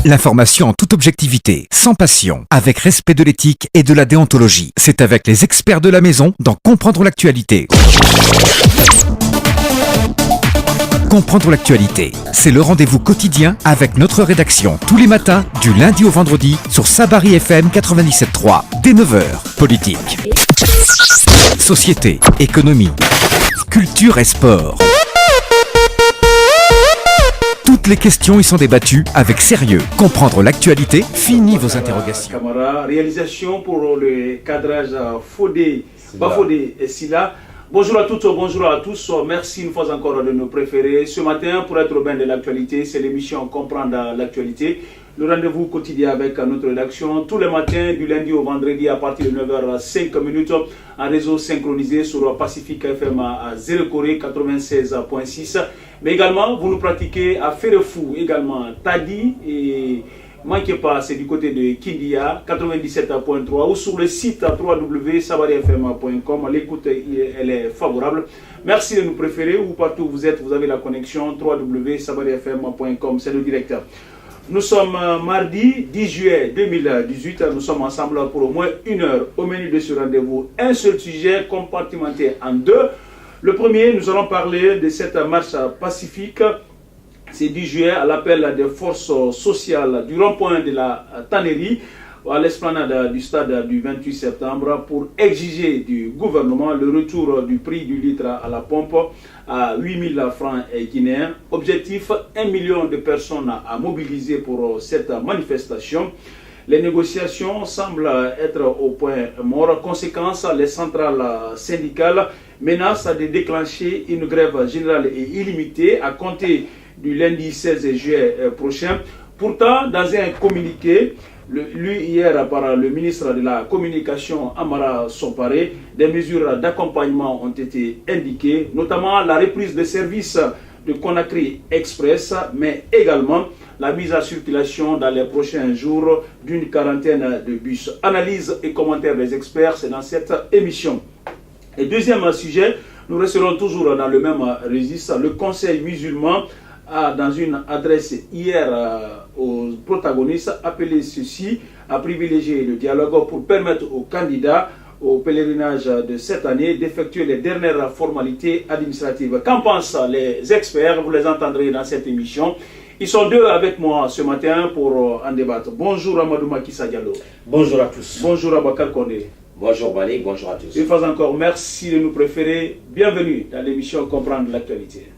L'information en toute objectivité, sans passion, avec respect de l'éthique et de la déontologie. C'est avec les experts de la maison dans Comprendre l'actualité. Comprendre l'actualité, c'est le rendez-vous quotidien avec notre rédaction tous les matins, du lundi au vendredi, sur Sabari FM 97.3, dès 9h. Politique, société, économie, culture et sport. Toutes les questions y sont débattues avec sérieux. Comprendre l'actualité, fini vos interrogations. Camara, réalisation pour le cadrage Fodé, Bafodé et Silla. Bonjour à toutes, bonjour à tous. Merci une fois encore de nous préférer. Ce matin, pour être au bain de l'actualité, c'est l'émission Comprendre l'actualité. Le rendez-vous quotidien avec notre rédaction tous les matins, du lundi au vendredi à partir de 9h05 en réseau synchronisé sur Pacifique FM à 0 Corée 96.6. Mais également, vous nous pratiquez à Ferefou, également Tadi et manquez pas, c'est du côté de Kindia 97.3 ou sur le site www.sabarifm.com. L'écoute elle est favorable. Merci de nous préférer où partout où vous êtes, vous avez la connexion www.sabarifm.com. C'est le directeur. Nous sommes mardi 10 juillet 2018. Nous sommes ensemble pour au moins une heure. Au menu de ce rendez-vous, un seul sujet compartimenté en deux. Le premier, nous allons parler de cette marche pacifique. C'est 10 juillet à l'appel des forces sociales du rond-point de la Tannerie à l'esplanade du stade du 28 septembre pour exiger du gouvernement le retour du prix du litre à la pompe à 8 000 francs guinéens. Objectif, 1 million de personnes à mobiliser pour cette manifestation. Les négociations semblent être au point mort. Conséquence, les centrales syndicales menacent de déclencher une grève générale et illimitée à compter du lundi 16 juillet prochain. Pourtant, dans un communiqué, lu hier par le ministre de la Communication Amara Somparé, des mesures d'accompagnement ont été indiquées, notamment la reprise des services de Conakry Express, mais également la mise en circulation dans les prochains jours d'une quarantaine de bus. Analyse et commentaires des experts, c'est dans cette émission. Et deuxième sujet, nous resterons toujours dans le même registre. Le Conseil musulman a, dans une adresse hier aux protagonistes, appelé ceux-ci à privilégier le dialogue pour permettre aux candidats au pèlerinage de cette année d'effectuer les dernières formalités administratives. Qu'en pensent les experts? Vous les entendrez dans cette émission. Ils sont deux avec moi ce matin pour en débattre. Bonjour Amadou Makissa Diallo. Bonjour à tous. Bonjour Abakar Kondé. Bonjour Malik, bonjour à tous. Une fois encore, merci de nous préférer. Bienvenue dans l'émission Comprendre l'actualité.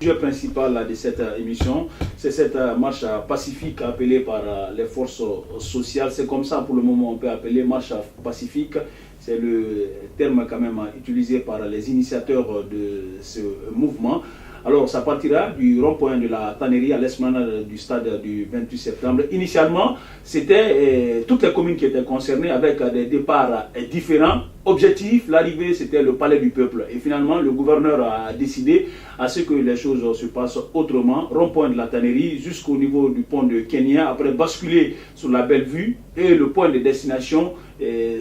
Le sujet principal de cette émission, c'est cette marche pacifique appelée par les forces sociales. C'est comme ça pour le moment on peut appeler marche pacifique. C'est le terme quand même utilisé par les initiateurs de ce mouvement. Alors ça partira du rond-point de la Tannerie à l'esplanade du stade du 28 septembre. Initialement, c'était toutes les communes qui étaient concernées avec des départs différents. Objectif, l'arrivée, c'était le palais du peuple. Et finalement, le gouverneur a décidé à ce que les choses se passent autrement. Rond-point de la Tannerie jusqu'au niveau du pont de Kenya, après basculer sur la belle vue et le point de destination,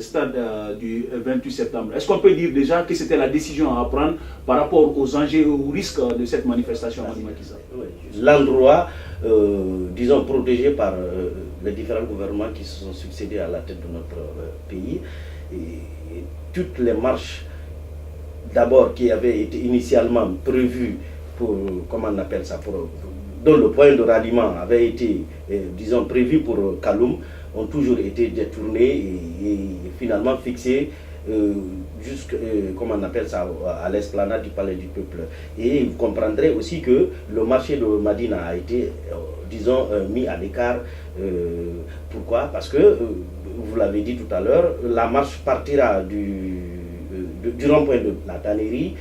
stade du 28 septembre. Est-ce qu'on peut dire déjà que c'était la décision à prendre par rapport aux enjeux et aux risques de cette manifestation? L'endroit, disons, protégé par les différents gouvernements qui se sont succédés à la tête de notre pays. Et toutes les marches, d'abord, qui avaient été initialement prévues pour, comment on appelle ça, dont le point de ralliement avait été, disons, prévu pour Kaloum, ont toujours été détournés et finalement fixés comment on appelle ça, à l'esplanade du Palais du Peuple. Et vous comprendrez aussi que le marché de Madina a été, disons, mis à l'écart. Pourquoi? Parce que, vous l'avez dit tout à l'heure, la marche partira du rond-point de la Tannerie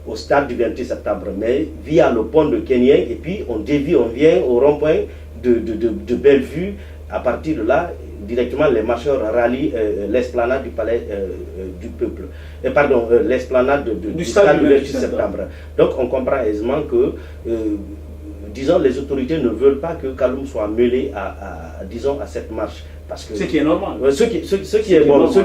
au stade du 28 septembre, mais via le pont de Kenya, et puis on dévie, on vient au rond-point de Bellevue. À partir de là, directement, les marcheurs rallient l'esplanade du Palais du Peuple. L'esplanade du stade du 28 septembre. Donc, on comprend aisément que disons, les autorités ne veulent pas que Kaloum soit mêlé disons, à cette marche. Parce que, ce qui est normal. Ce qui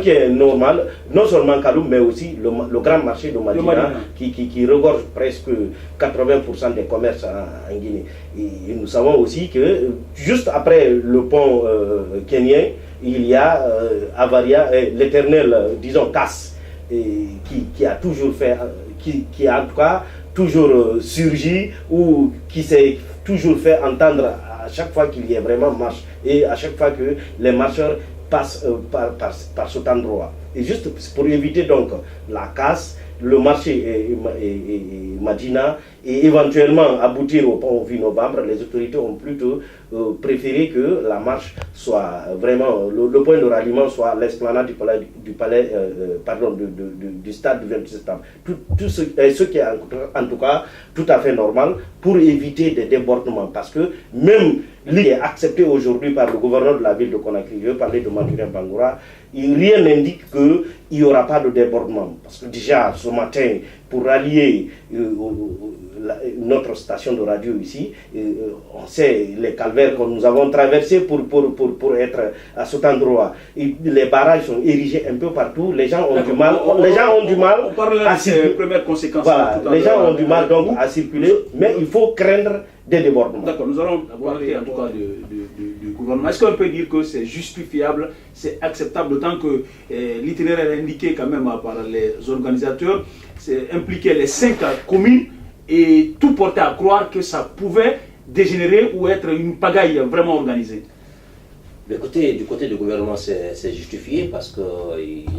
est normal, non seulement Kaloum, mais aussi le grand marché de Madina, qui regorge presque 80% des commerces en Guinée. Et nous savons aussi que juste après le pont kenyan, il y a Avaria, l'éternel, disons, casse, qui a toujours fait, qui a en tout cas toujours surgi, ou qui s'est toujours fait entendre à chaque fois qu'il y a vraiment marche, et à chaque fois que les marcheurs passent par cet endroit. Et juste pour éviter donc la casse, le marché et Madina, et éventuellement aboutir au pont 8 novembre, les autorités ont plutôt préféré que la marche soit vraiment, le point de ralliement soit l'esplanade du stade du 28 septembre. Tout ce qui est en tout cas tout à fait normal pour éviter des débordements, parce que même l'île est acceptée aujourd'hui par le gouverneur de la ville de Conakry, je vais parler de Mathurin Bangoura, rien n'indique qu'il n'y aura pas de débordement. Parce que déjà, ce matin, pour rallier notre station de radio ici, on sait les calvaires que nous avons traversés pour être à cet endroit. Et les barrages sont érigés un peu partout, les gens ont du mal. On parle là des premières conséquences. Voilà, les gens ont du mal donc à circuler, mais il faut craindre des débordements. D'accord, nous allons parler en tout cas du gouvernement. Est-ce qu'on peut dire que c'est justifiable, c'est acceptable, d'autant que l'itinéraire indiqué quand même par les organisateurs, c'est impliquer les 5 communes, et tout portait à croire que ça pouvait dégénérer ou être une pagaille vraiment organisée? Écoutez, du côté du gouvernement, c'est justifié parce que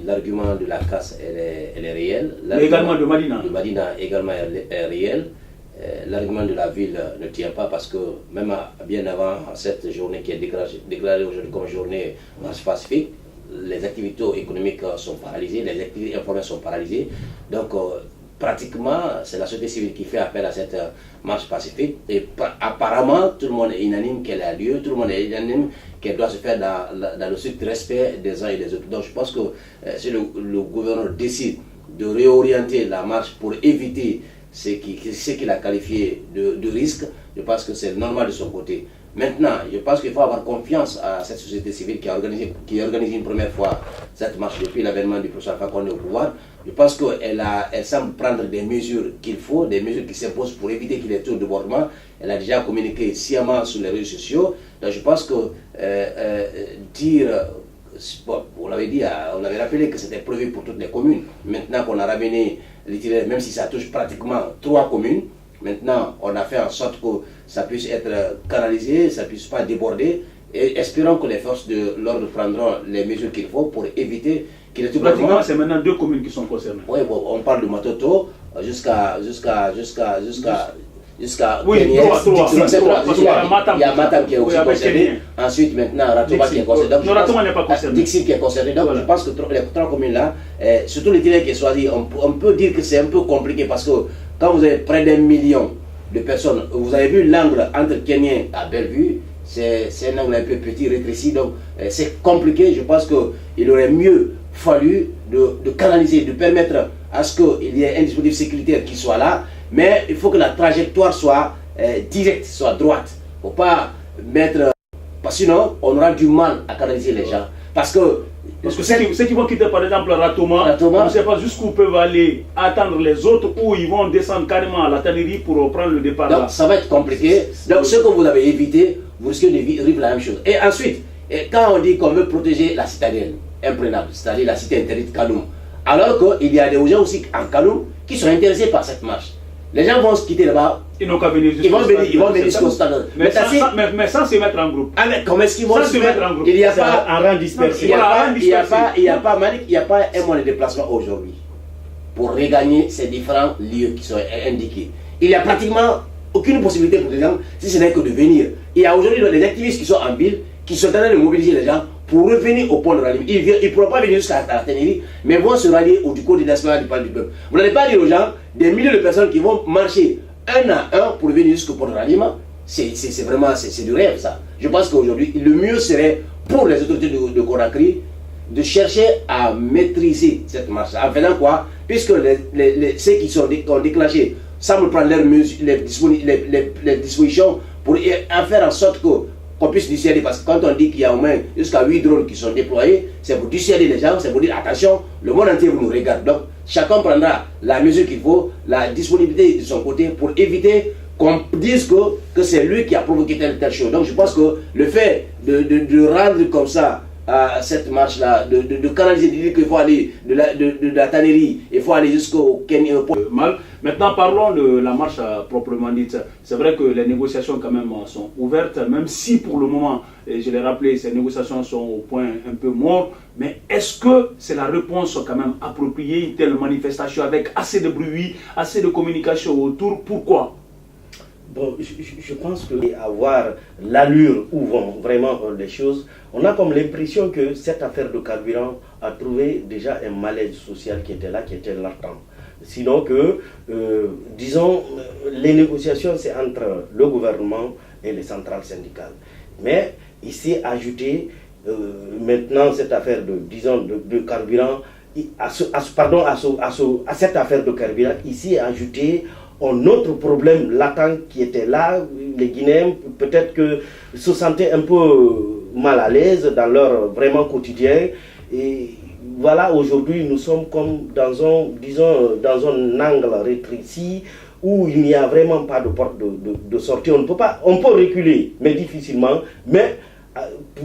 l'argument de la casse, elle est réelle. Mais également de Madina. De Madina également est réel. L'argument de la ville ne tient pas parce que même bien avant cette journée qui est déclarée aujourd'hui comme journée marche pacifique, les activités économiques sont paralysées, les activités informelles sont paralysées. Donc, pratiquement, c'est la société civile qui fait appel à cette marche pacifique. Et apparemment, tout le monde est unanime qu'elle a lieu, tout le monde est unanime qu'elle doit se faire dans le strict respect des uns et des autres. Donc, je pense que si le gouverneur décide de réorienter la marche pour éviter ce qu'il a qualifié de risque, je pense que c'est normal de son côté. Maintenant, je pense qu'il faut avoir confiance à cette société civile qui a organisé une première fois cette marche depuis l'avènement du professeur Alpha Condé au pouvoir. Je pense qu'elle semble prendre des mesures qu'il faut, des mesures qui s'imposent pour éviter qu'il y ait tout débordement. Elle a déjà communiqué sciemment sur les réseaux sociaux. Donc je pense que on l'avait dit, on avait rappelé que c'était prévu pour toutes les communes. Maintenant qu'on a ramené l'itinéraire, même si ça touche pratiquement 3 communes, maintenant on a fait en sorte que ça puisse être canalisé, ça ne puisse pas déborder, et espérons que les forces de l'ordre prendront les mesures qu'il faut pour éviter qu'il y ait tout débordement. Pratiquement, c'est maintenant 2 communes qui sont concernées. Oui, bon, on parle de Matoto jusqu'à oui, il y a Matam qui est aussi concerné. Ensuite, maintenant, Ratoma qui est concerné. Non, Ratoma n'est pas concerné. Dixit qui est concerné. Donc, je pense que les 3 communes-là, surtout l'itinéraire qui est choisi, on peut dire que c'est un peu compliqué parce que quand vous avez près d'1 million de personnes, vous avez vu l'angle entre Kenyan à Bellevue, c'est un angle un peu petit, rétréci, donc c'est compliqué. Je pense qu'il aurait mieux fallu de canaliser, de permettre à ce qu'il y ait un dispositif sécuritaire qui soit là, mais il faut que la trajectoire soit directe, soit droite. Il ne faut pas mettre... Parce que sinon, on aura du mal à canaliser les gens. Parce que ceux qui vont quitter par exemple Ratoma, on ne sait pas jusqu'où peuvent aller attendre les autres, ou ils vont descendre carrément à la tannerie pour prendre le départ. Donc là. Ça va être compliqué. Donc ce que vous avez évité, vous risquez de vivre la même chose. Et ensuite, quand on dit qu'on veut protéger la citadelle imprenable, c'est-à-dire la cité interdite Kaloum, alors qu'il y a des gens aussi en Kaloum qui sont intéressés par cette marche. Les gens vont se quitter là-bas. Ils n'ont qu'à venir jusqu'au stade. Mais sans se mettre en groupe. Ah, mais comment est-ce qu'ils vont se mettre en groupe? Il n'y a pas un rang dispersé. Il n'y a pas un moyen de déplacement aujourd'hui pour regagner ces différents lieux qui sont indiqués. Il n'y a pratiquement aucune possibilité pour les gens, si ce n'est que de venir. Il y a aujourd'hui des activistes qui sont en ville, qui sont en train de mobiliser les gens pour revenir au point de ralliement. Ils ne pourront pas venir jusqu'à la Ténérie, mais vont se rallier au côté national du Palais du Peuple. Vous n'allez pas dire aux gens, des milliers de personnes qui vont marcher un à un pour venir jusqu'au point de ralliement. C'est vraiment du rêve, ça. Je pense qu'aujourd'hui, le mieux serait pour les autorités de Conakry de chercher à maîtriser cette marche. En faisant quoi? Puisque ceux qui ont déclenché semblent prendre les dispositions pour faire en sorte qu'on puisse dissuader. Parce que quand on dit qu'il y a au moins jusqu'à 8 drones qui sont déployés, c'est pour dissuader les gens, c'est pour dire attention, le monde entier nous regarde. Donc chacun prendra la mesure qu'il faut, la disponibilité de son côté pour éviter qu'on dise que c'est lui qui a provoqué telle chose. Donc je pense que le fait de rendre comme ça à cette marche-là, de canaliser, de dire qu'il faut aller de la tannerie, il faut aller jusqu'au Kenya. Mal. Maintenant, parlons de la marche proprement dite. C'est vrai que les négociations quand même sont ouvertes, même si pour le moment, et je l'ai rappelé, ces négociations sont au point un peu mort. Mais est-ce que c'est la réponse quand même appropriée, une telle manifestation avec assez de bruit, assez de communication autour? Pourquoi? Bon, je pense que avoir l'allure où vont vraiment les choses, on a comme l'impression que cette affaire de carburant a trouvé déjà un malaise social qui était là, qui était latent. Sinon que, disons, les négociations, c'est entre le gouvernement et les centrales syndicales. Mais ici, ajouter maintenant cette affaire de carburant, à cette affaire de carburant, ici, ajouter un autre problème latent qui était là. Les Guinéens peut-être que se sentaient un peu mal à l'aise dans leur vraiment quotidien. Et voilà, aujourd'hui nous sommes comme dans un angle rétréci où il n'y a vraiment pas de porte de sortie. On peut reculer, mais difficilement. Mais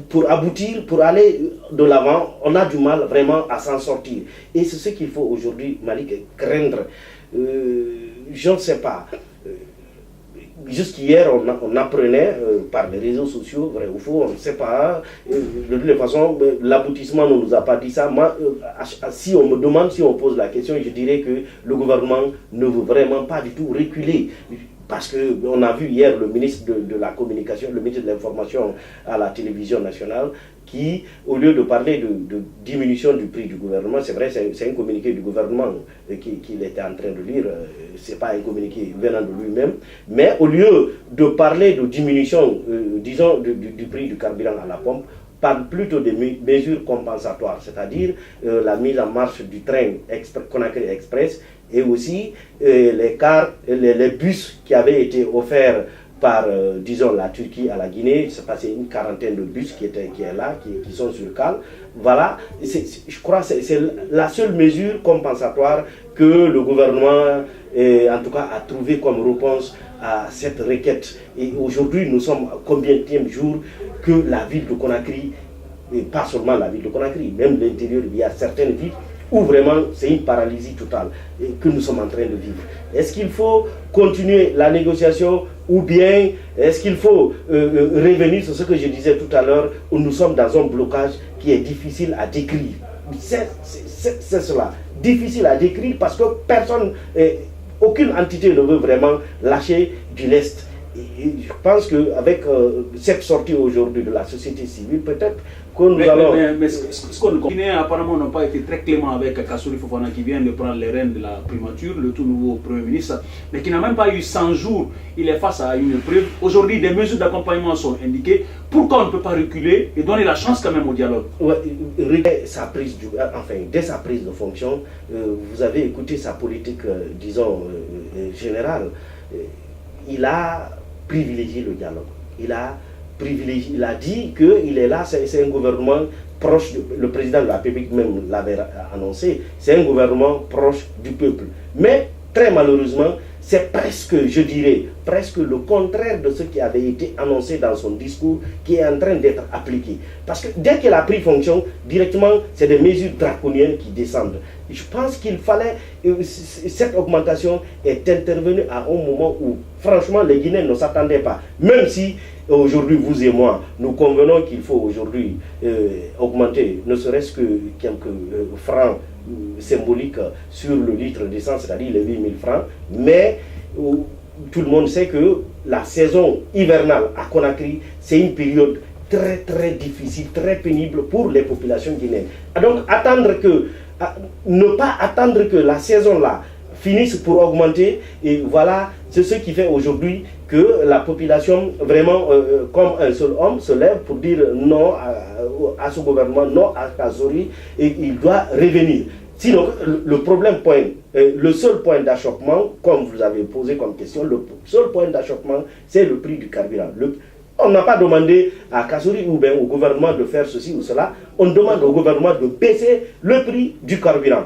pour aboutir, pour aller de l'avant, on a du mal vraiment à s'en sortir. Et c'est ce qu'il faut aujourd'hui, Malik, craindre. Je ne sais pas. Jusqu'hier, on apprenait par les réseaux sociaux, vrai ou faux, on ne sait pas. De toute façon, l'aboutissement ne nous a pas dit ça. Moi, si on me demande, si on pose la question, je dirais que le gouvernement ne veut vraiment pas du tout reculer. Parce qu'on a vu hier le ministre de la Communication, le ministre de l'Information à la télévision nationale, qui, au lieu de parler de diminution du prix du gouvernement, c'est vrai, c'est un communiqué du gouvernement qu'il était en train de lire, c'est pas un communiqué venant de lui-même, mais au lieu de parler de diminution, disons, du prix du carburant à la pompe, parle plutôt de mesures compensatoires, c'est-à-dire la mise en marche du train Conakry Express et aussi les bus qui avaient été offerts par, disons, la Turquie à la Guinée. C'est passé une quarantaine de bus qui sont sur cale. Voilà, je crois que c'est la seule mesure compensatoire que le gouvernement, en tout cas, a trouvé comme réponse à cette requête. Et aujourd'hui, nous sommes combienième jour que la ville de Conakry, et pas seulement la ville de Conakry, même l'intérieur, il y a certaines villes où vraiment c'est une paralysie totale que nous sommes en train de vivre. Est-ce qu'il faut continuer la négociation ou bien est-ce qu'il faut revenir sur ce que je disais tout à l'heure, où nous sommes dans un blocage qui est difficile à décrire? C'est cela, difficile à décrire parce que personne, aucune entité ne veut vraiment lâcher du lest. Et je pense qu'avec cette sortie aujourd'hui de la société civile, peut-être que nous allons... Mais ce qu'on connaît, apparemment, n'ont pas été très cléments avec Kassouri Fofana qui vient de prendre les rênes de la primature, le tout nouveau Premier ministre, mais qui n'a même pas eu 100 jours. Il est face à une épreuve. Aujourd'hui, des mesures d'accompagnement sont indiquées. Pourquoi on ne peut pas reculer et donner la chance quand même au dialogue? Dès sa prise de fonction, vous avez écouté sa politique, disons, générale. Il a privilégié le dialogue. Il a dit qu'il est là, c'est un gouvernement proche, le président de la République même l'avait annoncé, c'est un gouvernement proche du peuple. Mais très malheureusement, c'est presque, je dirais, presque le contraire de ce qui avait été annoncé dans son discours qui est en train d'être appliqué. Parce que dès qu'il a pris fonction, directement, c'est des mesures draconiennes qui descendent. Je pense qu'il fallait, cette augmentation est intervenue à un moment où, franchement, les Guinéens ne s'attendaient pas. Même si, aujourd'hui, vous et moi, nous convenons qu'il faut aujourd'hui augmenter, ne serait-ce que quelques francs symboliques sur le litre d'essence, c'est-à-dire les 8000 francs, mais tout le monde sait que la saison hivernale à Conakry, c'est une période très très difficile, très pénible pour les populations guinéennes. Donc ne pas attendre que la saison-là finisse pour augmenter, et voilà, c'est ce qui fait aujourd'hui que la population, vraiment, comme un seul homme, se lève pour dire non à ce gouvernement, non à Kassouri, et il doit revenir. Sinon, le problème point le seul point d'achoppement, comme vous avez posé comme question, le seul point d'achoppement, c'est le prix du carburant. On n'a pas demandé à Kassouri ou bien au gouvernement de faire ceci ou cela. On demande au gouvernement de baisser le prix du carburant.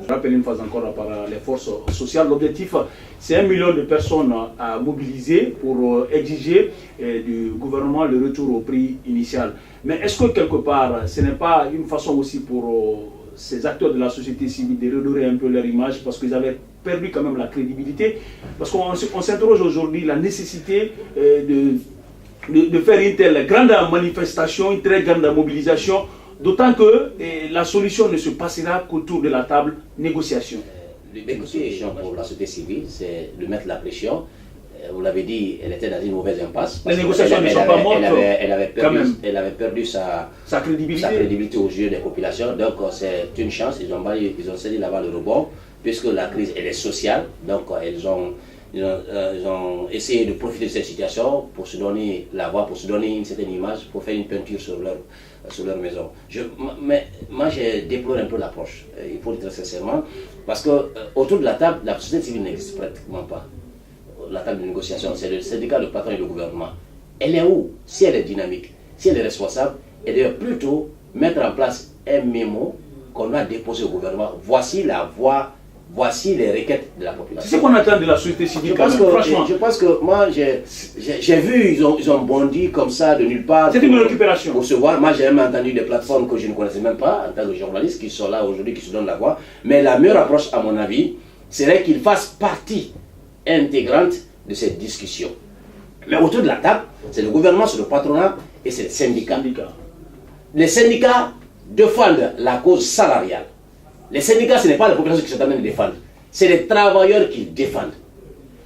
Je rappelle une fois encore par les forces sociales, l'objectif c'est 1 million de personnes à mobiliser pour exiger du gouvernement le retour au prix initial. Mais est-ce que quelque part ce n'est pas une façon aussi pour ces acteurs de la société civile de redorer un peu leur image parce qu'ils avaient perdu quand même la crédibilité? Parce qu'on s'interroge aujourd'hui la nécessité de faire une telle grande manifestation, une très grande mobilisation. D'autant que la solution ne se passera qu'autour de la table négociation. L'écoutez, pour la société civile, c'est de mettre la pression. Vous l'avez dit, elle était dans une mauvaise impasse. Les négociations ne sont pas mortes. Elle avait perdu sa crédibilité aux yeux des populations. Donc c'est une chance. Ils ont saisi là-bas le rebond, puisque la crise elle est sociale. Donc ils ont essayé de profiter de cette situation pour se donner la voix, pour se donner une certaine image, pour faire une peinture sur leur maison. Mais moi, je déplore un peu l'approche, il faut le dire sincèrement, parce que autour de la table, la société civile n'existe pratiquement pas. La table de négociation, c'est le syndicat, le patron et le gouvernement. Elle est où? Si elle est dynamique, si elle est responsable, elle doit plutôt mettre en place un mémo qu'on a déposé au gouvernement. Voici la voie. Voici les requêtes de la population. C'est ce qu'on attend de la société civile. Je pense que moi, j'ai vu, ils ont bondi comme ça de nulle part. C'est une récupération. Pour se voir. Moi, j'ai même entendu des plateformes que je ne connaissais même pas, en tant que journaliste, qui sont là aujourd'hui, qui se donnent la voix. Mais la meilleure approche, à mon avis, serait qu'ils fassent partie intégrante de cette discussion. Mais autour de la table, c'est le gouvernement, c'est le patronat et c'est les syndicats. Les syndicats défendent la cause salariale. Les syndicats, ce n'est pas la population qui sont en train de défendre, c'est les travailleurs qui défendent.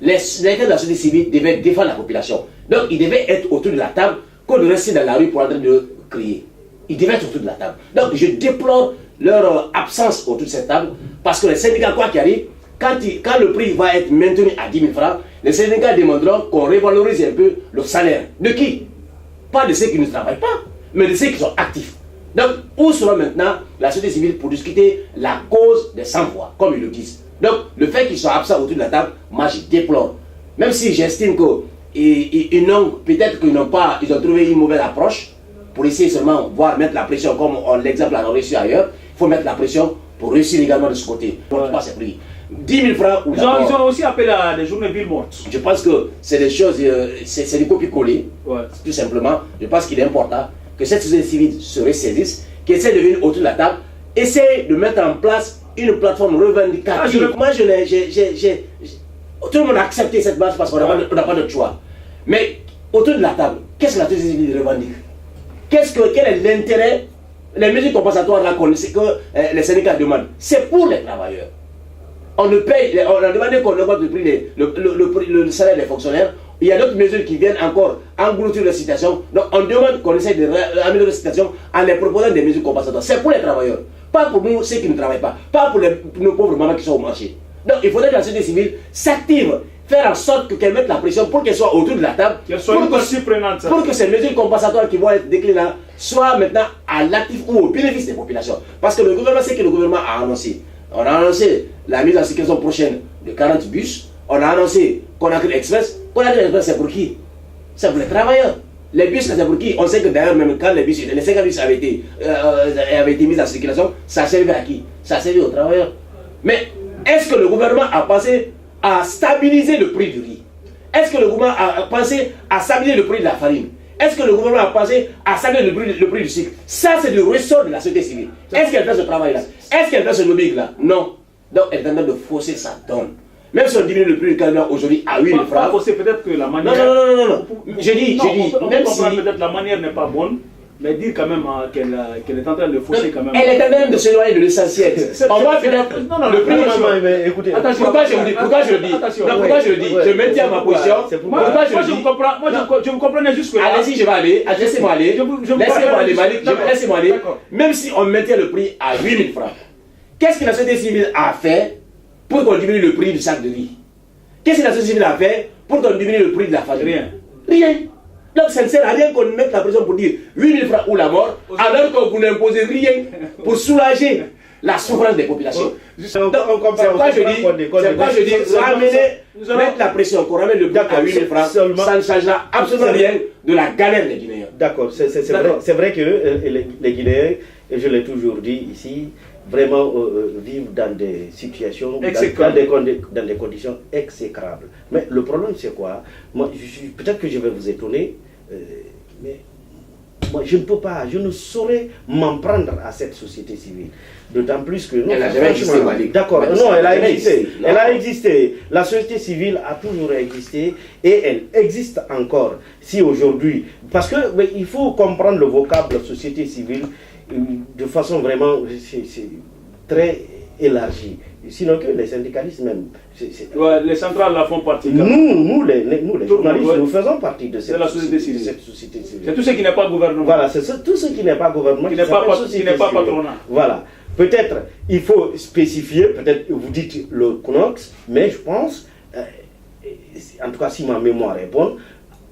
Les acteurs de la société civile devaient défendre la population. Donc, ils devaient être autour de la table que de rester dans la rue pour en train de crier. Ils devaient être autour de la table. Donc, je déplore leur absence autour de cette table parce que les syndicats, quoi qu'il arrive, quand le prix va être maintenu à 10 000 francs, les syndicats demanderont qu'on revalorise un peu le salaire. De qui? Pas de ceux qui ne travaillent pas, mais de ceux qui sont actifs. Donc, où sera maintenant la société civile pour discuter la cause des sans-voix, comme ils le disent? Donc, le fait qu'ils soient absents autour de la table, moi je déplore. Même si j'estime qu'ils n'ont, peut-être qu'ils n'ont pas, ils ont trouvé une mauvaise approche pour essayer seulement voir mettre la pression, comme l'exemple a réussi ailleurs, il faut mettre la pression pour réussir également de ce côté. Pour ne pas se prier. 10 000 francs ou ils ont aussi appelé à des journées villes mortes. Je pense que c'est des choses, c'est des copier-coller, tout simplement. Je pense qu'il est important que cette société civile se ressaisisse, qui essaie de venir autour de la table, essaie de mettre en place une plateforme revendicative. Moi, tout le monde a accepté cette marche parce qu'on n'a pas d'autre choix. Mais autour de la table, qu'est-ce que la société civile revendique? Quel est l'intérêt? Les mesures compensatoires là, que les syndicats demandent, c'est pour les travailleurs. On a demandé qu'on augmente le salaire des fonctionnaires. Il y a d'autres mesures qui viennent encore engloutir la situation. Donc on demande qu'on essaie d'améliorer la situation en les proposant des mesures compensatoires. C'est pour les travailleurs, pas pour nous, ceux qui ne travaillent pas, pas pour nos pauvres mamans qui sont au marché. Donc il faudrait que la société civile s'active, faire en sorte qu'elle mette la pression pour qu'elle soit autour de la table, pour que ces mesures compensatoires qui vont être déclinées là soient maintenant à l'actif ou au bénéfice des populations. Parce que le gouvernement, c'est que le gouvernement a annoncé. On a annoncé la mise en circulation prochaine de 40 bus. On a annoncé Conakry Express. Conakry Express, c'est pour qui? C'est pour les travailleurs. Les bus, c'est pour qui? On sait que d'ailleurs, même quand les 50 bus avaient été mis en circulation, ça servait à qui? Ça servait aux travailleurs. Mais est-ce que le gouvernement a pensé à stabiliser le prix du riz? Est-ce que le gouvernement a pensé à stabiliser le prix de la farine? Est-ce que le gouvernement a pensé à stabiliser le prix du sucre? Ça, c'est le ressort de la société civile. Est-ce qu'elle fait ce travail-là? Est-ce qu'elle fait ce lobbying-là? Non. Donc, elle est en train de fausser sa donne. Même si on diminue le prix du carburant aujourd'hui à 8 000 francs. C'est peut-être que la manière. Non. J'ai dit, même si peut-être la manière n'est pas bonne, mais dire quand même qu'elle est en train de fausser quand même. Elle est en train de s'éloigner de l'essentiel. On va peut-être. Le prix. Écoutez. Pourquoi je le dis? Je maintiens ma position. Moi, je vous comprenais jusque là. Allez-y, je vais aller. Laissez-moi aller. Laissez-moi aller. Même si on maintient le prix à 8 000 francs, qu'est-ce que la société civile a fait pour qu'on diminue le prix du sac de riz? Qu'est-ce que la société civile a fait pour qu'on diminue le prix de la farine? Rien. Donc ça ne sert à rien qu'on mette la pression pour dire 8 000 francs ou la mort, alors que vous n'imposez rien pour soulager la souffrance des populations. On comprend. C'est pourquoi je dis, mettre la pression, qu'on ramène le prix à 8 000 francs, ça ne changera absolument rien de la galère des Guinéens. D'accord, c'est vrai que les Guinéens, et je l'ai toujours dit ici, vraiment vivent dans des situations, dans des conditions exécrables. Mais le problème c'est quoi? Moi, peut-être que je vais vous étonner, mais moi je ne peux pas, je ne saurais m'en prendre à cette société civile. D'autant plus que... Elle n'a jamais existé, Malik. D'accord, non, elle a existé. Elle a existé. La société civile a toujours existé et elle existe encore. Si aujourd'hui... Parce qu'il faut comprendre le vocable société civile de façon vraiment très élargie. Sinon que les syndicalistes même... Ouais, les centrales la font partie. Nous les journalistes, nous faisons partie de cette société civile. C'est tout ce qui n'est pas gouvernement. Voilà, c'est tout ce qui n'est pas gouvernement. Qui n'est pas patronat. Voilà. Peut-être il faut spécifier, peut-être vous dites le CNOX, mais je pense, en tout cas si ma mémoire est bonne,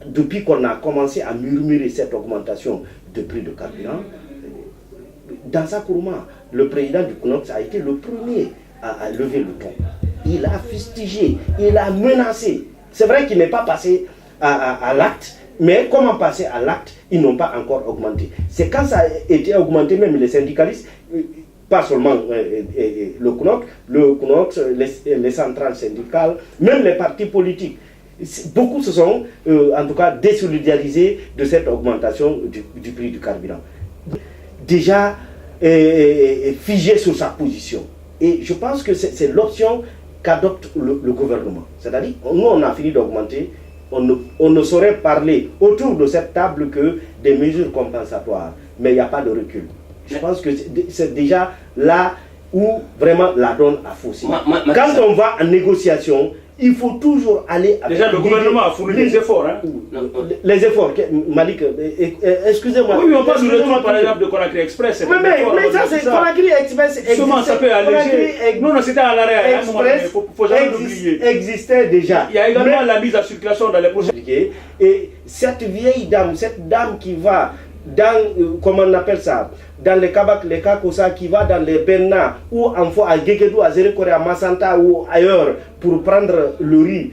depuis qu'on a commencé à murmurer cette augmentation de prix de carburant, dans sa Kourouma, le président du CNOX a été le premier à lever le ton. Il a fustigé, il a menacé. C'est vrai qu'il n'est pas passé à l'acte, mais comment passer à l'acte, ils n'ont pas encore augmenté. C'est quand ça a été augmenté, même les syndicalistes, pas seulement le CNOX, les centrales syndicales, même les partis politiques. Beaucoup se sont, en tout cas, désolidarisés de cette augmentation du prix du carburant. Déjà figé sur sa position. Et je pense que c'est l'option qu'adopte le gouvernement. C'est-à-dire, nous, on a fini d'augmenter, on ne saurait parler autour de cette table que des mesures compensatoires, mais il n'y a pas de recul. Je pense que c'est déjà là où vraiment la donne a faussé. Quand on va en négociation, il faut toujours aller avec... Déjà, le gouvernement a fourni des efforts. Hein? Les efforts, Malik, excusez-moi. Oui, on parle du retour, par exemple, de Conakry Express. Mais ça, c'est Conakry Express. Comment ça peut alléger? Non, c'était à l'arrêt. Express il ne faut jamais l'oublier. Existait déjà. Il y a également la mise en circulation dans les projets. Et cette vieille dame, cette dame qui va dans, comment on appelle ça, dans les kabak, les kakosa, qui va dans les Benna, ou en fois à Gekedou, à Zérekore, à Massanta ou ailleurs pour prendre le riz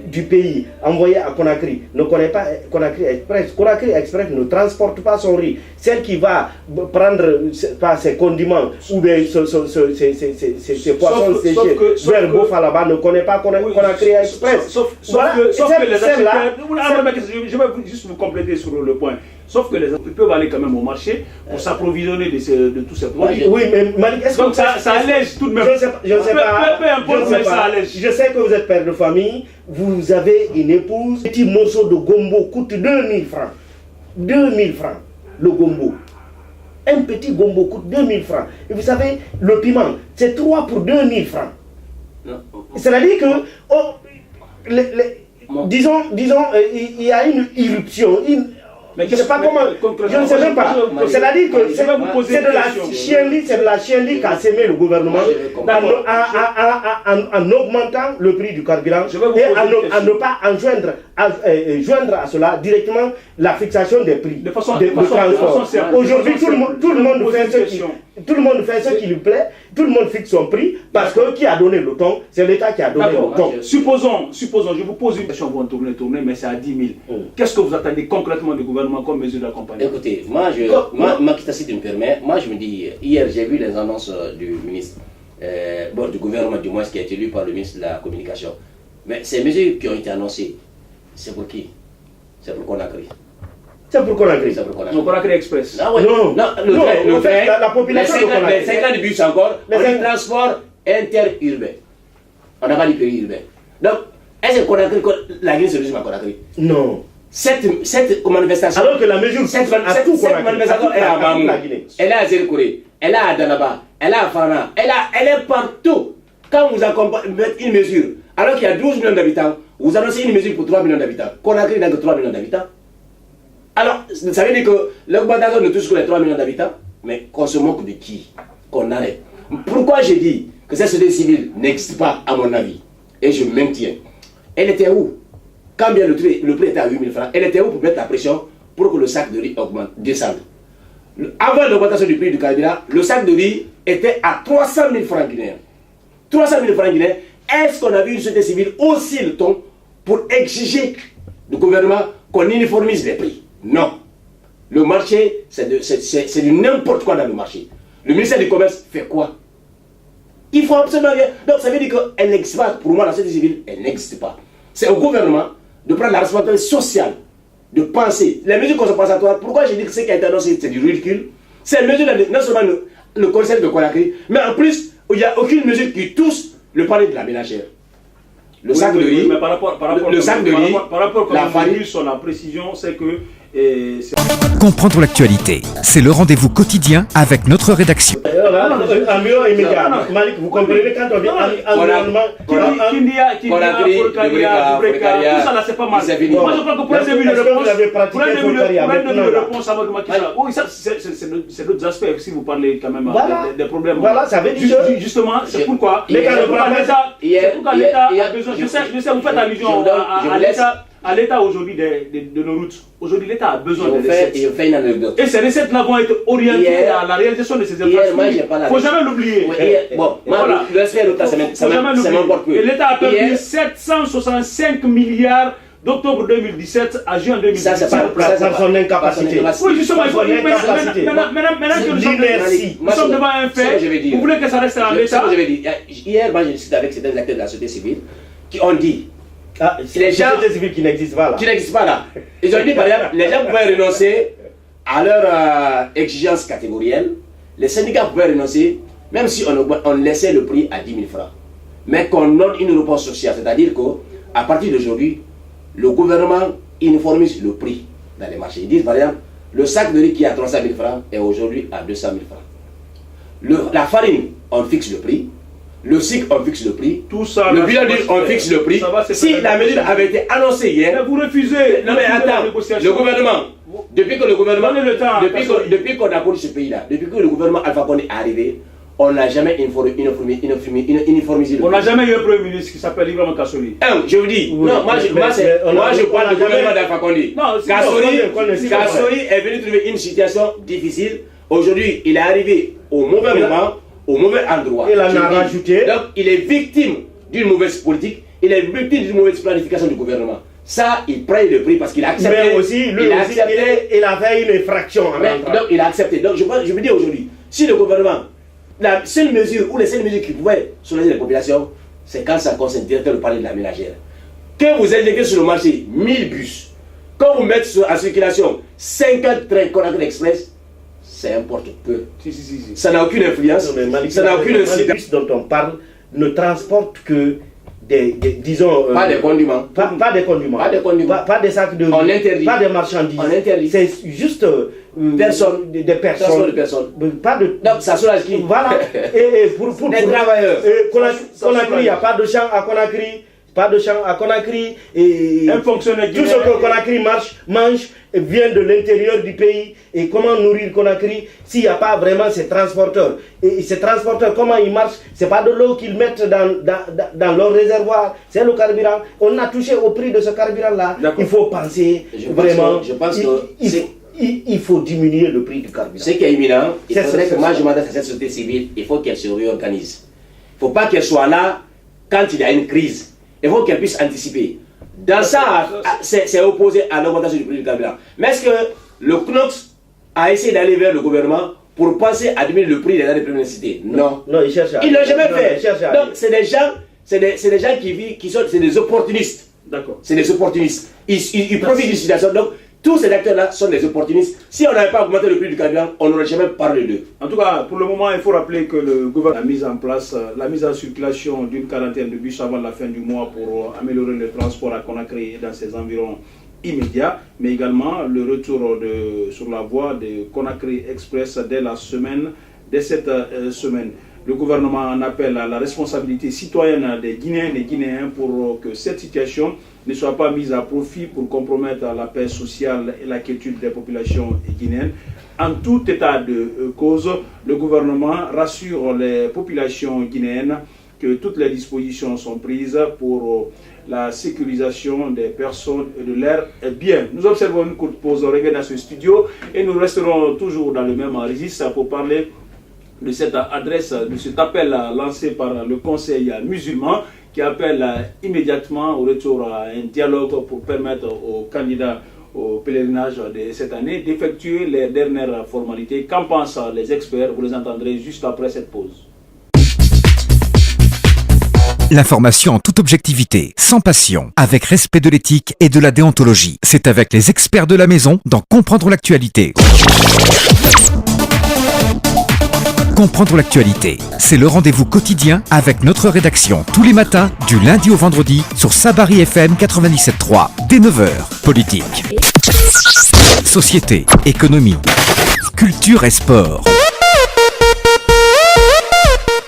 du pays envoyé à Conakry, ne connaît pas Conakry Express. Conakry Express ne transporte pas son riz. Celle qui va prendre ses condiments ou ses poissons séchés vers Bofalaba ne connaît pas Conakry Express. Sauf que les Africains... Je vais juste vous compléter sur le point. Sauf que les Africains peuvent aller quand même au marché pour s'approvisionner de tous ces produits. Oui, mais Malik, est-ce que ça allège tout de même? Je ne sais pas. Peu importe, mais ça allège. Je sais que vous êtes père de famille, vous avez une épouse. Un petit morceau de gombo coûte 2000 francs. 2000 francs, le gombo. Un petit gombo coûte 2000 francs. Et vous savez, le piment, c'est 3 pour 2000 francs. C'est-à-dire que, disons, il y a une irruption, mais je ne sais pas comment, je ne sais même pas. C'est-à-dire que c'est de la chienlit qu'a sémé le gouvernement en augmentant le prix du carburant et à ne pas joindre à cela directement la fixation des prix de transport. Aujourd'hui, tout le monde fait ce qui lui plaît, tout le monde fixe son prix parce que qui a donné le ton, c'est l'État qui a donné le ton. Supposons, je vous pose une question, vous tourner, mais c'est à 10 000. Qu'est-ce que vous attendez concrètement du gouvernement comme mesure d'accompagnement? Écoutez, si tu me permets, moi je me dis, hier j'ai vu les annonces du ministre, du gouvernement du moins qui a été élu par le ministre de la Communication. Mais ces mesures qui ont été annoncées, c'est pour qui? C'est pour Conakry. C'est pour Conakry. Non, Conakry Express. Ah ouais. Non, le train, la population de Conakry. Les 5 ans de bus encore, on dit transport interurbain. On n'a pas dit périurbain. Donc, est-ce que Conakry, la Guinée se résume à Conakry? Non. Cette manifestation. Alors que la mesure cette manifestation est à Mamou, elle est à Zérekore, elle est à Danaba, elle est à Fana, elle est partout. Quand vous mettez une mesure, alors qu'il y a 12 millions d'habitants, vous annoncez une mesure pour 3 millions d'habitants. Conakry n'a que 3 millions d'habitants. Alors, ça veut dire que l'augmentation ne touche que les 3 millions d'habitants, mais qu'on se moque de qui? Qu'on arrête. Pourquoi j'ai dit que cette société civile n'existe pas, à mon avis? Et je maintiens. Elle était où? Quand bien le prix était à 8 000 francs, elle était où pour mettre la pression pour que le sac de riz descende? Avant l'augmentation du prix du carburant, le sac de riz était à 300 000 francs guinéens. 300 000 francs guinéens. Est-ce qu'on a vu une société civile aussi le ton pour exiger du gouvernement qu'on uniformise les prix? Non. Le marché, c'est du n'importe quoi dans le marché. Le ministère du Commerce fait quoi? Il faut absolument rien. Donc ça veut dire qu'elle n'existe pas. Pour moi, la société civile, elle n'existe pas. C'est au gouvernement de prendre la responsabilité sociale, de penser. Les mesures compensatoires, pourquoi j'ai dit que ce qui a été annoncé, c'est du ridicule? C'est une mesure, non seulement le conseil de Conakry, mais en plus, il n'y a aucune mesure qui touche le panier de la ménagère. Le sac de riz, mais par rapport le sac de riz, la farine sur la précision, c'est que Comprendre l'actualité, c'est le rendez-vous quotidien avec notre rédaction. Environnement immédiat. Malik, vous comprenez quand on dit environnement, Kindia, Folkaria, tout ça là c'est pas mal. Moi je crois que pour un début de réponse à votre Macky Sall, oui ça c'est d'autres aspects si vous parlez quand même des problèmes. Voilà, ça veut dire justement c'est pourquoi l'État a besoin, je sais vous faites allusion à l'État aujourd'hui de nos routes. Aujourd'hui, l'État a besoin de recettes. Et ces recettes-là vont être orientées à la réalisation de ces infrastructures. Il ne faut jamais l'oublier. Voilà. Le respect de l'État, c'est m'importe peu. Et l'État a perdu 765 milliards d'octobre 2017 à juin 2017. Ça, c'est pas son incapacité. Oui, justement, il faut maintenant que nous sommes devant un fait, vous voulez que ça reste en l'État. Hier, moi, je discute avec certains acteurs de la société civile qui ont dit les gens qui n'existent pas là. Qui n'existent pas là. Ils ont dit par exemple, les gens pouvaient renoncer à leurs exigences catégorielles. Les syndicats pouvaient renoncer, même si on laissait le prix à 10 000 francs. Mais qu'on donne une réponse sociale. C'est-à-dire qu'à partir d'aujourd'hui, le gouvernement uniformise le prix dans les marchés. Ils disent par exemple, le sac de riz qui est à 300 000 francs est aujourd'hui à 200 000 francs. La farine, on fixe le prix. Le sucre, on fixe le prix. Tout ça, le bilan d'huile, on fixe le prix. Si la mesure avait été annoncée hier. Mais vous refusez. Non mais attends, le gouvernement, depuis qu'on a connu ce pays-là, depuis que le gouvernement Alpha Condé est arrivé, on n'a jamais uniformisé. On n'a jamais eu un premier ministre qui s'appelle Ibrahima Kassori. Je vous dis, non, moi je parle du gouvernement d'Alpha Condé. Kassori est venu trouver une situation difficile. Aujourd'hui, il est arrivé au mauvais moment. Au mauvais endroit. Il en a rajouté. Donc, il est victime d'une mauvaise politique, il est victime d'une mauvaise planification du gouvernement. Ça, il prend le prix parce qu'il a accepté. Mais aussi, il a fait une infraction en rentrant. Donc, il a accepté. Donc, je me dis aujourd'hui, si le gouvernement, la seule mesure ou les seules mesures qui pouvaient soulager les populations, c'est quand ça concerne directement le palais de la ménagère. Que vous injectez sur le marché 1000 bus, quand vous mettez en circulation 50 trains Conakry Express, c'est importe peu. Ça n'a aucune influence. Ça n'a aucune incidence. Les bus dont on parle ne transportent que disons... pas des condiments. Pas des condiments. Pas des sacs de riz. Pas des marchandises. On interdit. C'est juste des personnes. Pas de... Donc ça soulage qui? Voilà. Et pour des travailleurs. Conakry, il n'y a pas de champ à Conakry. Pas de champ à Conakry. Et un fonctionnaire tout ce que Conakry mange vient de l'intérieur du pays. Et comment nourrir Conakry s'il n'y a pas vraiment ces transporteurs? Et ces transporteurs, comment ils marchent? Ce n'est pas de l'eau qu'ils mettent dans leur réservoir, c'est le carburant. On a touché au prix de ce carburant-là. Il faut penser vraiment. Je pense que il faut diminuer le prix du carburant. Ce qui est imminent, il faudrait que moi je m'adresse à cette société civile, il faut qu'elle se réorganise. Il ne faut pas qu'elle soit là quand il y a une crise. Il faut qu'elle puisse anticiper. Dans ça, c'est opposé à l'augmentation du prix du carburant. Mais est-ce que le CNOX a essayé d'aller vers le gouvernement pour penser à diminuer le prix des denrées de première nécessité? Non. Il cherche à... Ils ne l'ont jamais fait. Donc, c'est des gens qui sont des opportunistes. D'accord. C'est des opportunistes. Ils profitent d'une situation. Donc, tous ces acteurs-là sont des opportunistes. Si on n'avait pas augmenté le prix du carburant, on n'aurait jamais parlé d'eux. En tout cas, pour le moment, il faut rappeler que le gouvernement a mis en place la mise en circulation d'une quarantaine de bus avant la fin du mois pour améliorer le transport à Conakry et dans ses environs immédiats, mais également le retour sur la voie de Conakry Express dès cette semaine. Le gouvernement en appelle à la responsabilité citoyenne des Guinéens et des Guinéens pour que cette situation ne soit pas mise à profit pour compromettre la paix sociale et la quiétude des populations guinéennes. En tout état de cause, le gouvernement rassure les populations guinéennes que toutes les dispositions sont prises pour la sécurisation des personnes et de leurs biens. Nous observons une courte pause dans ce studio et nous resterons toujours dans le même registre pour parler de cette adresse, de cet appel lancé par le Conseil musulman qui appelle immédiatement au retour à un dialogue pour permettre aux candidats au pèlerinage de cette année d'effectuer les dernières formalités. Qu'en pensent les experts? Vous les entendrez juste après cette pause. L'information en toute objectivité, sans passion, avec respect de l'éthique et de la déontologie. C'est avec les experts de la maison dans Comprendre l'actualité. Comprendre l'actualité, c'est le rendez-vous quotidien avec notre rédaction tous les matins, du lundi au vendredi, sur Sabari FM 97.3, dès 9h. Politique, société, économie, culture et sport.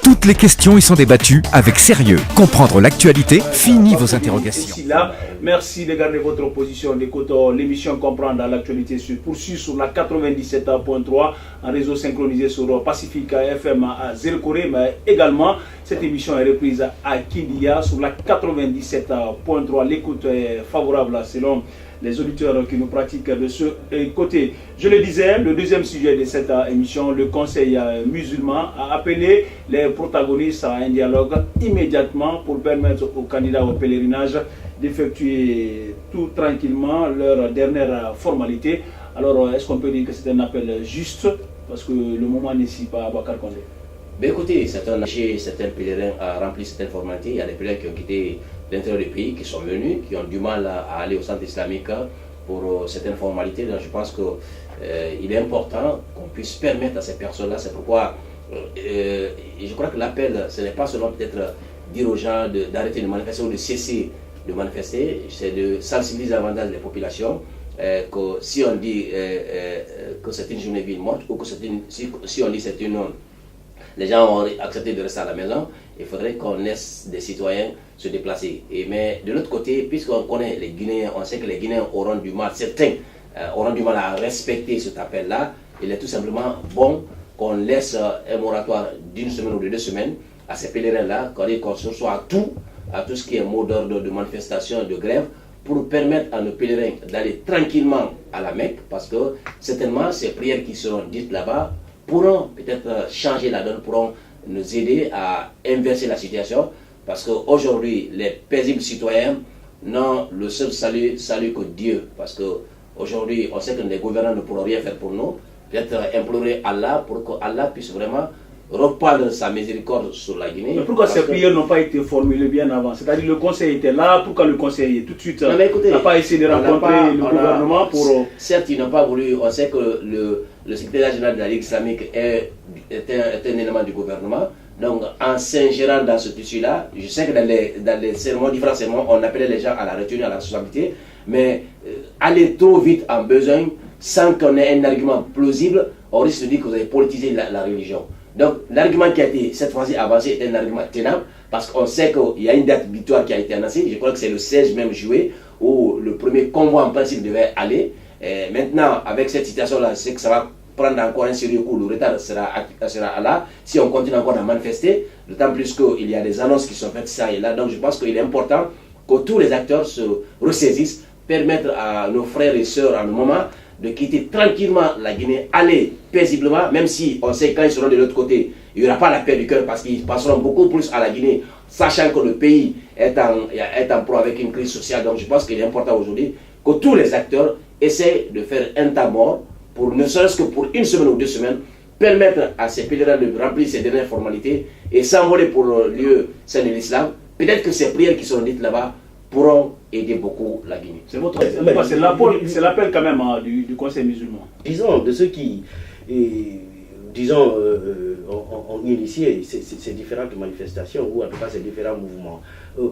Toutes les questions y sont débattues avec sérieux. Comprendre l'actualité, fini vos interrogations. Ici, là, merci de garder votre position. Écoutons l'émission Comprendre l'actualité se poursuit sur la 97.3 en réseau synchronisé sur Pacifica FM à Zéro-Corée, mais également cette émission est reprise à Kindia sur la 97.3. L'écoute est favorable selon les auditeurs qui nous pratiquent de ce côté. Je le disais, le deuxième sujet de cette émission, le Conseil musulman a appelé les protagonistes à un dialogue immédiatement pour permettre aux candidats au pèlerinage d'effectuer tout tranquillement leur dernière formalité. Alors, est-ce qu'on peut dire que c'est un appel juste? Parce que le moment n'est si pas à Bakar Kondé. Ben écoutez, certains pèlerins ont rempli certaines formalités. Il y a des pèlerins qui ont quitté l'intérieur du pays, qui sont venus, qui ont du mal à aller au centre islamique pour certaines formalités. Donc je pense qu'il est important qu'on puisse permettre à ces personnes-là. C'est pourquoi je crois que l'appel, ce n'est pas seulement peut-être dire aux gens d'arrêter de manifester ou de cesser de manifester, c'est de sensibiliser davantage les populations. Que si on dit que c'est une journée ville morte ou que si on dit c'est une les gens ont accepté de rester à la maison, il faudrait qu'on laisse des citoyens se déplacer. Mais de l'autre côté, puisqu'on connaît les Guinéens, on sait que les Guinéens auront du mal, certains auront du mal à respecter cet appel-là. Il est tout simplement bon qu'on laisse un moratoire d'une semaine ou de 2 semaines à ces pèlerins-là, qu'on soit à tout ce qui est mot d'ordre de manifestation, de grève, pour permettre à nos pèlerins d'aller tranquillement à la Mecque, parce que certainement ces prières qui seront dites là-bas pourront peut-être changer la donne, pourront nous aider à inverser la situation, parce qu'aujourd'hui, les paisibles citoyens n'ont le seul salut que Dieu, parce qu'aujourd'hui, on sait que les gouvernants ne pourront rien faire pour nous, peut-être implorer Allah pour qu'Allah puisse vraiment reprendre sa miséricorde sur la Guinée. Mais pourquoi ces prières n'ont pas été formulées bien avant? C'est-à-dire le conseil était là, pourquoi le conseil tout de suite n'a pas essayé de rencontrer le gouvernement pour... Certes, ils n'ont pas voulu, on sait que le secrétaire général de la Ligue islamique est un élément du gouvernement, donc en s'ingérant dans ce tissu-là, je sais que dans les sermons, différents sermons, on appelait les gens à la retenue, à la responsabilité, mais aller trop vite en besogne, sans qu'on ait un argument plausible, on risque de dire que vous avez politisé la religion. Donc l'argument qui a été cette fois-ci avancé est un argument tenable, parce qu'on sait qu'il y a une date butoir qui a été annoncée, je crois que c'est le 16 même juillet, où le premier convoi en principe devait aller. Et maintenant, avec cette situation-là, c'est que ça va prendre encore un sérieux coup, le retard sera là, si on continue encore à manifester, d'autant plus qu'il y a des annonces qui sont faites ça et là, donc je pense qu'il est important que tous les acteurs se ressaisissent, permettre à nos frères et sœurs en un moment de quitter tranquillement la Guinée, aller paisiblement, même si on sait quand ils seront de l'autre côté, il n'y aura pas la paix du cœur parce qu'ils passeront beaucoup plus à la Guinée, sachant que le pays est en proie avec une crise sociale. Donc je pense qu'il est important aujourd'hui que tous les acteurs essaient de faire un temps mort, pour ne serait-ce que pour 1 semaine ou 2 semaines, permettre à ces pèlerins de remplir ces dernières formalités et s'envoler pour le lieu saint de l'islam. Peut-être que ces prières qui sont dites là-bas pourront aider beaucoup la Guinée. C'est votre c'est l'appel quand même du Conseil musulman. Disons, de ceux qui ont initié ces différentes manifestations, ou en tout cas ces différents mouvements,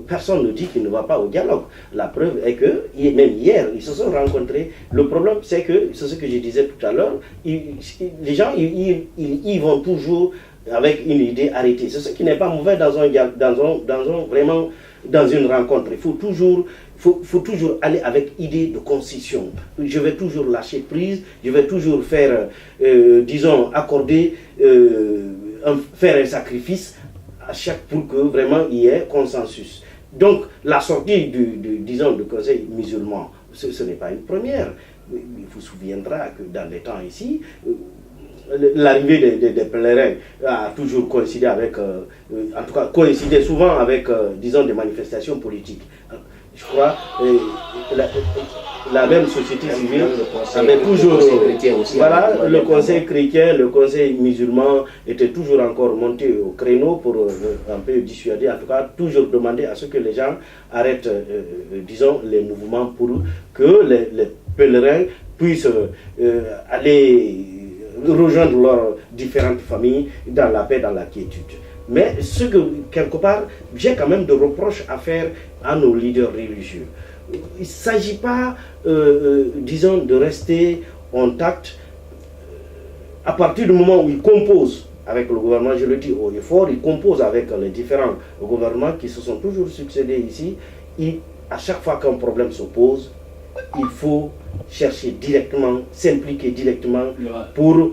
personne ne dit qu'il ne va pas au dialogue. La preuve est que, même hier, ils se sont rencontrés. Le problème, c'est que, c'est ce que je disais tout à l'heure, les gens, ils vont toujours avec une idée arrêtée. C'est ce qui n'est pas mauvais dans une rencontre. Il faut toujours aller avec idée de concession. Je vais toujours lâcher prise, je vais toujours faire, accorder, faire un sacrifice pour que vraiment il y ait consensus. Donc la sortie du Conseil musulman, ce n'est pas une première. Il vous souviendra que dans les temps ici, l'arrivée des pèlerins a toujours coïncidé avec, en tout cas coïncidé souvent avec, des manifestations politiques. Je crois la même société civile avait toujours, voilà, le conseil chrétien, le conseil musulman était toujours encore monté au créneau pour un peu dissuader, en tout cas toujours demander à ce que les gens arrêtent, les mouvements pour que les pèlerins puissent aller rejoindre leurs différentes familles dans la paix, dans la quiétude. Mais ce que, quelque part, j'ai quand même des reproches à faire à nos leaders religieux. Il ne s'agit pas, de rester en tact à partir du moment où ils composent avec le gouvernement, je le dis haut et fort, ils composent avec les différents gouvernements qui se sont toujours succédés ici. À chaque fois qu'un problème se pose, il faut chercher directement, s'impliquer directement pour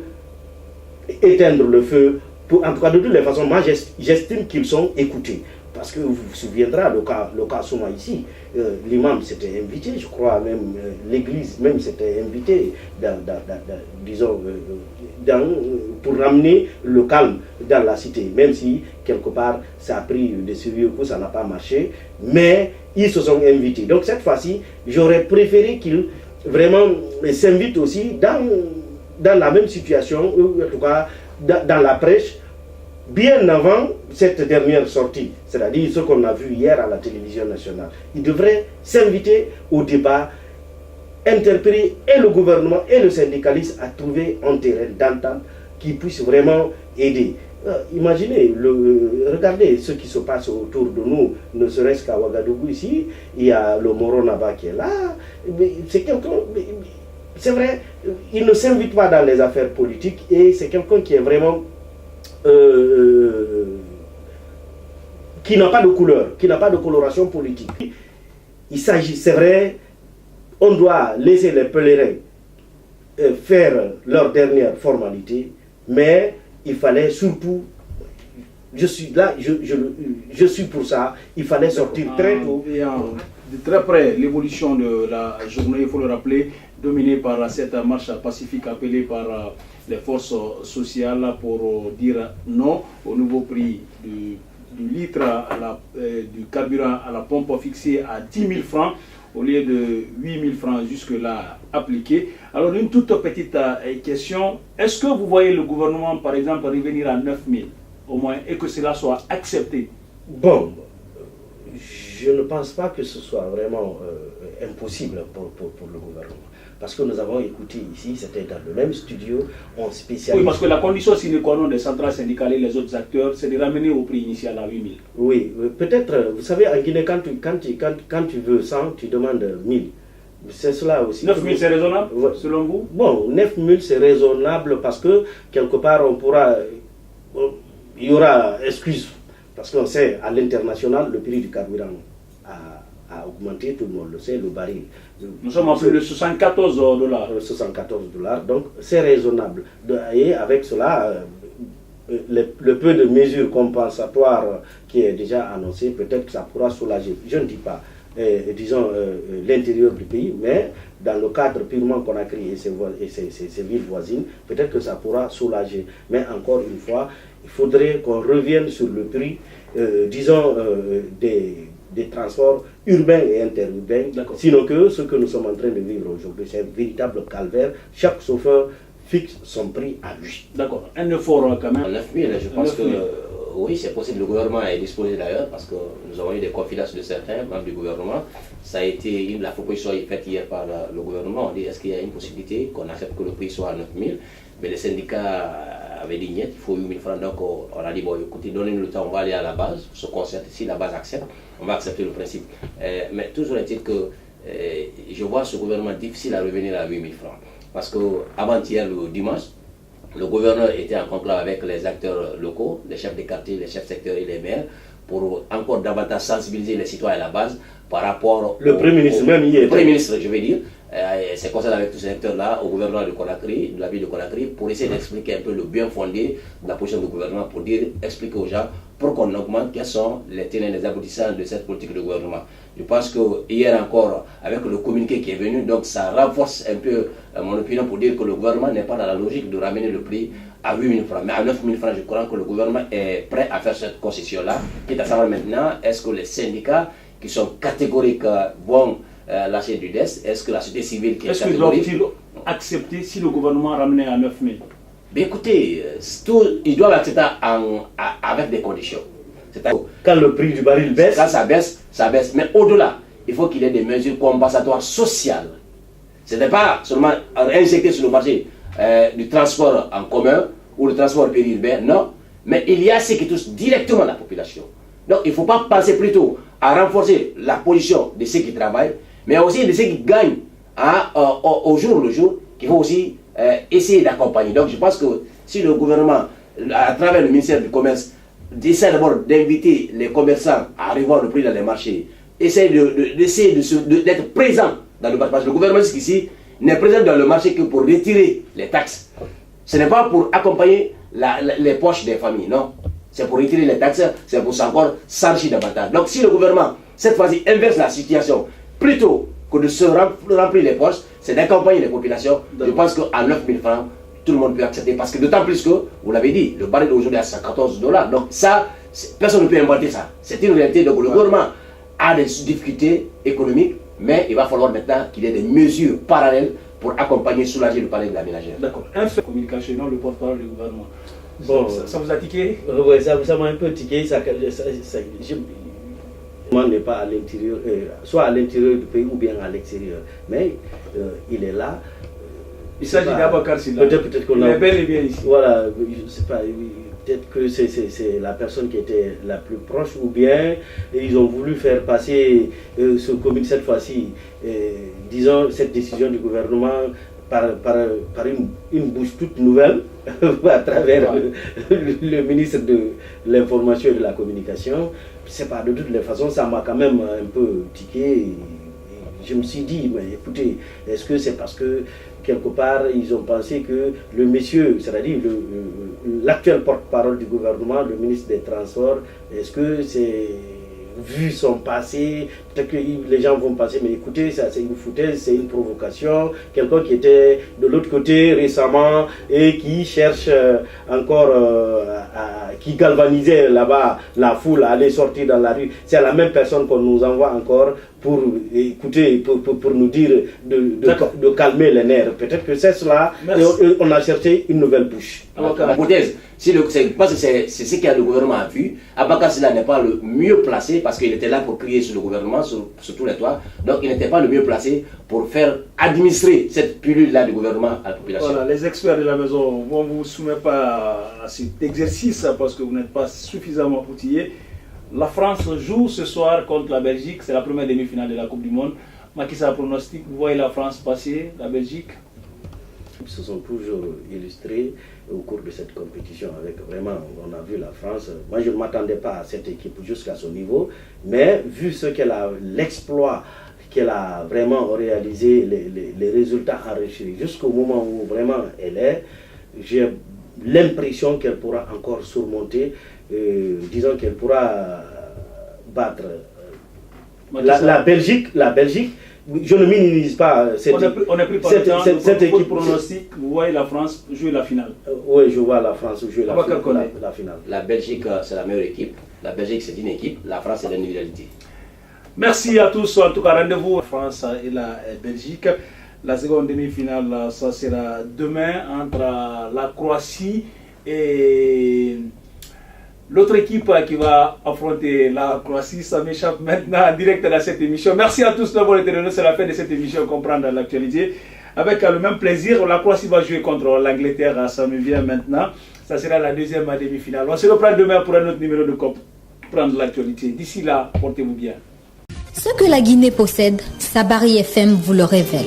éteindre le feu. En tout cas, de toutes les façons, moi j'estime qu'ils sont écoutés. Parce que vous vous souviendrez, le cas Souma ici, l'imam s'était invité, je crois même, l'église même s'était invitée, pour ramener le calme dans la cité, même si quelque part ça a pris des sérieux coups, ça n'a pas marché, mais ils se sont invités. Donc cette fois-ci, j'aurais préféré qu'ils vraiment s'invitent aussi dans la même situation, ou en tout cas dans la prêche, bien avant cette dernière sortie, c'est-à-dire ce qu'on a vu hier à la télévision nationale. Ils devraient s'inviter au débat, interpeller et le gouvernement et le syndicalisme à trouver un terrain d'entente qui puisse vraiment aider. Imaginez, regardez ce qui se passe autour de nous, ne serait-ce qu'à Ouagadougou ici, il y a le Moro Naba qui est là, c'est quelqu'un, c'est vrai, il ne s'invite pas dans les affaires politiques et c'est quelqu'un qui est vraiment qui n'a pas de couleur, qui n'a pas de coloration politique. Il s'agit, c'est vrai, on doit laisser les pèlerins faire leur dernière formalité, mais il fallait surtout, je suis là, je suis pour ça, il fallait sortir très tôt. De très près, l'évolution de la journée, il faut le rappeler, dominée par cette marche pacifique appelée par les forces sociales pour dire non au nouveau prix du litre du carburant à la pompe fixé à 10 000 francs au lieu de 8 000 francs jusque-là appliqués. Alors une toute petite question, est-ce que vous voyez le gouvernement par exemple revenir à 9 000 au moins et que cela soit accepté? Bon, je ne pense pas que ce soit vraiment impossible pour le gouvernement. Parce que nous avons écouté ici, c'était dans le même studio, on spécialise... Oui, parce que la condition sine qua non des centrales syndicales et les autres acteurs, c'est de ramener au prix initial à 8 000. Oui, peut-être, vous savez, en Guinée, quand tu veux 100, tu demandes 1000. C'est cela aussi. 9 000 c'est raisonnable, selon vous? Bon, 9 000 c'est raisonnable parce que, quelque part, il y aura excuse. Parce qu'on sait, à l'international, le prix du carburant a augmenté, tout le monde le sait, le baril. Nous sommes en plus de 74 dollars. 74 dollars, donc c'est raisonnable. Et avec cela, le peu de mesures compensatoires qui est déjà annoncé, peut-être que ça pourra soulager. Je ne dis pas, l'intérieur du pays, mais dans le cadre purement Conakry et ses villes voisines, peut-être que ça pourra soulager. Mais encore une fois, il faudrait qu'on revienne sur le prix, des transports urbains et interurbains. Sinon que ce que nous sommes en train de vivre aujourd'hui, c'est un véritable calvaire. Chaque chauffeur fixe son prix à lui. D'accord. Un effort quand même. 9 000, je pense que oui, c'est possible. Le gouvernement est disposé d'ailleurs parce que nous avons eu des confidences de certains membres du gouvernement. Ça a été la proposition faite hier par le gouvernement. On dit est-ce qu'il y a une possibilité qu'on accepte que le prix soit à 9 000? Mais les syndicats avaient dit niet, il faut 8 000 francs. Donc on a dit bon, écoutez, donnez-nous le temps, on va aller à la base, se concerter. Si la base accepte, on va accepter le principe. Mais toujours est-il que je vois ce gouvernement difficile à revenir à 8 000 francs. Parce qu'avant-hier, le dimanche, le gouverneur était en conclave avec les acteurs locaux, les chefs de quartier, les chefs secteurs et les maires, pour encore davantage sensibiliser les citoyens à la base par rapport le Premier ministre même hier. Le Premier ministre, je vais dire, c'est concerné avec tous ces secteurs-là, au gouvernement de Conakry, de la ville de Conakry, pour essayer d'expliquer un peu le bien fondé de la position du gouvernement, pour expliquer aux gens pour qu'on augmente, quels sont les tenants et les aboutissants de cette politique de gouvernement. Je pense que hier encore, avec le communiqué qui est venu, donc ça renforce un peu mon opinion pour dire que le gouvernement n'est pas dans la logique de ramener le prix à 8 000 francs. Mais à 9 000 francs, je crois que le gouvernement est prêt à faire cette concession-là. Qui est à savoir maintenant, est-ce que les syndicats qui sont catégoriques vont lâcher du DES? Est-ce que la société civile qui est catégorique... Est-ce qu'ils doivent accepter si le gouvernement ramenait à 9 000? Mais écoutez, ils doivent accepter avec des conditions. Quand le prix du baril baisse, quand ça baisse. Mais au-delà, il faut qu'il y ait des mesures compensatoires sociales. Ce n'est pas seulement injecter sur le marché du transport en commun ou le transport périurbain, non. Mais il y a ce qui touche directement la population. Donc il ne faut pas penser plutôt à renforcer la position de ceux qui travaillent, mais aussi de ceux qui gagnent au jour le jour, qu'il faut aussi essayer d'accompagner. Donc je pense que si le gouvernement, à travers le ministère du Commerce, essaie d'abord d'inviter les commerçants à revoir le prix dans les marchés, essaie d'être présent dans le marché, parce que le gouvernement jusqu'ici n'est présent dans le marché que pour retirer les taxes. Ce n'est pas pour accompagner les poches des familles, non. C'est pour retirer les taxes, c'est pour encore s'enrichir davantage. Donc si le gouvernement, cette fois-ci, inverse la situation, plutôt que de se remplir les poches, c'est d'accompagner les populations. Je pense qu'à 9 000 francs, tout le monde peut accepter. Parce que d'autant plus que, vous l'avez dit, le baril aujourd'hui est à $114. Donc ça, personne ne peut inventer ça. C'est une réalité. Donc le gouvernement a des difficultés économiques, mais il va falloir maintenant qu'il y ait des mesures parallèles pour accompagner, soulager le palais de la ménagère. D'accord. Un fait communication, le porte-parole du gouvernement. Bon, ça vous a tiqué? Oui, ça m'a un peu tiqué. Moi, n'est pas à l'intérieur, soit à l'intérieur du pays ou bien à l'extérieur. Mais il est là. Il s'agit d'Abakar Sylla. Peut-être qu'on a... Il est bel et bien ici. Voilà, je ne sais pas. Peut-être que c'est la personne qui était la plus proche, ou bien ils ont voulu faire passer ce communiqué cette fois-ci, disons, cette décision du gouvernement par une bouche toute nouvelle à travers le ministre de l'Information et de la Communication. Je ne sais pas, de toutes les façons, ça m'a quand même un peu tiqué. Je me suis dit, mais écoutez, est-ce que c'est parce que quelque part ils ont pensé que le monsieur, c'est-à-dire l'actuel porte-parole du gouvernement, le ministre des Transports, est-ce que c'est, vu son passé, peut-être que les gens vont penser, mais écoutez, ça c'est une foutaise, c'est une provocation, quelqu'un qui était de l'autre côté récemment et qui cherche encore, qui galvanisait là-bas la foule à aller sortir dans la rue, c'est la même personne qu'on nous envoie encore pour écouter, pour nous dire de calmer les nerfs. Peut-être que c'est cela, et on a cherché une nouvelle bouche. Hypothèse, parce que c'est ce que le gouvernement a vu, Abakar Sylla n'est pas le mieux placé, parce qu'il était là pour crier sur le gouvernement, sur tous les toits, donc il n'était pas le mieux placé pour faire administrer cette pilule-là du gouvernement à la population. Voilà, les experts de la maison ne vous soumettent pas à cet exercice parce que vous n'êtes pas suffisamment outillés. La France joue ce soir contre la Belgique, c'est la première demi-finale de la Coupe du Monde. Macky Sall pronostic, vous voyez la France passer, la Belgique? Ils se sont toujours illustrés au cours de cette compétition avec vraiment, on a vu la France. Moi je ne m'attendais pas à cette équipe jusqu'à ce niveau, mais vu ce qu'elle a, l'exploit qu'elle a vraiment réalisé, les résultats enrichis jusqu'au moment où vraiment elle est, j'ai l'impression qu'elle pourra encore surmonter, disons qu'elle pourra battre la Belgique. Je ne minimise pas cette équipe. On est pris par le temps, cette équipe pronostic, vous voyez la France jouer la finale? Oui, je vois la France jouer la finale. La Belgique, c'est la meilleure équipe. La Belgique, c'est une équipe. La France, c'est l'individualité. Merci à tous. En tout cas, rendez-vous France et la Belgique. La seconde demi-finale, ça sera demain entre la Croatie et l'autre équipe qui va affronter la Croatie. Ça m'échappe maintenant en direct dans cette émission. Merci à tous d'avoir été là. C'est la fin de cette émission Comprendre l'actualité. Avec le même plaisir, la Croatie va jouer contre l'Angleterre. Ça me vient maintenant. Ça sera la deuxième demi-finale. On se reprend demain pour un autre numéro de Comprendre l'actualité. D'ici là, portez-vous bien. Ce que la Guinée possède, Sabari FM vous le révèle.